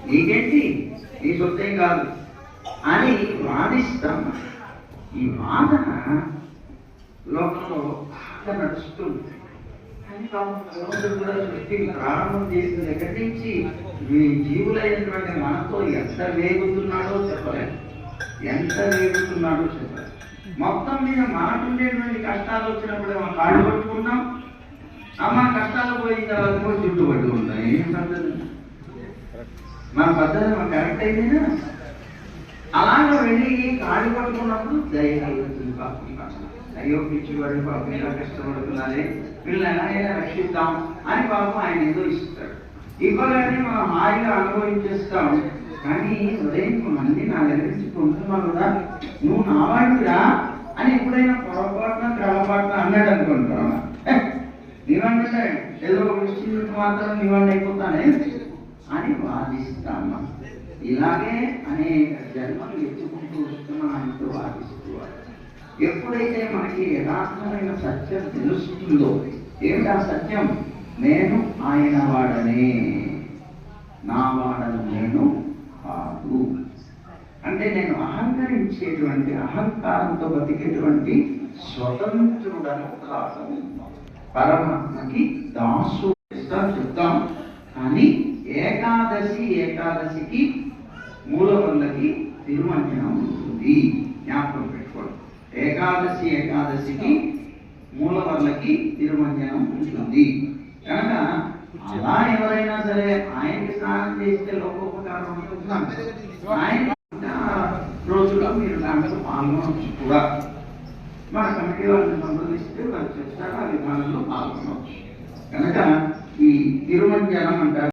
నీకేంటి నీ సొత్తేం కాదు అని వాదిస్తాం. ఈ వాదన లోకంలో బాగా నడుస్తుంది. కానీ భగవంతుడు కూడా సృష్టిని ప్రారంభం చేసిన దగ్గర నుంచి ఈ జీవులైనటువంటి మనతో ఎంత వేగుతున్నాడో చెప్పలేదు, ఎంత వేగుతున్నాడో చెప్పలేదు. మొత్తం మీద మనకుండేటువంటి కష్టాలు వచ్చినప్పుడు మనం కాళ్ళు పట్టుకున్నాం, అమ్మ కష్టాలు పోయిన తర్వాత కూడా చుట్టూ పట్టుకుంటాం. ఏం పద్ధతి మన పద్ధతి మన కరెక్ట్ అయితేనా? అలాగే వెళ్ళి కాళ్ళు పట్టుకున్నప్పుడు దయగలుగుతుంది. పాపం అయ్యో పిచ్చివాడు పాపం ఎలా కష్టపడుతున్నారే, వీళ్ళైనా ఎలా రక్షిద్దాం అని పాపం ఆయన ఏదో ఇస్తాడు. ఇవ్వగానే మనం హాయిగా అనుభవించేస్తాం. కానీ ఉదయం మంది నా దగ్గర నుంచి పొందుతున్నావు కదా, నువ్వు నా వాడిరా అని ఎప్పుడైనా పొరపాటున క్రమపాటున అన్నాడు అనుకుంటున్నా, నీవంటే ఏదో విషయం మాత్రం నీవండి అయిపోతానే అని వాదిస్తాను. ఇలాగే అనేక జన్మలు ఎత్తుకుంటూ వస్తున్నా ఆయనతో వాదిస్తున్నారు. ఎప్పుడైతే మనకి యథార్థమైన సత్యం తెలుస్తుందో, ఏమిటి ఆ సత్యం? నేను ఆయన వాడనే, నా వాడను నేను కాదు. అంటే నేను అహంకరించేటువంటి, అహంకారంతో బతికేటువంటి స్వతంత్రుడను కాదు, పరమాత్మకి దాసు చెప్తాం. కానీ ఏకాదశికి మూలవల్లకి తిరుమంజనం ఉంటుంది. జ్ఞాపకం పెట్టుకోండి. ఏకాదశికి మూలవల్లకి తిరుమంజనం ఉంటుంది. కనుక అలా ఎవరైనా సరే ఆయనకి స్నానం చేస్తే లోకోపకారం ఉంటున్నాం. ఆయన రోజుల్లో మీరు దాంట్లో పాల్గొనవచ్చు కూడా. మన కమిటీ వాళ్ళని సంప్రదిస్తే వాళ్ళు చెప్తారు, ఆ విధానంలో పాల్గొనవచ్చు. కనుక ఈ తిరుమంజనం అంటారు.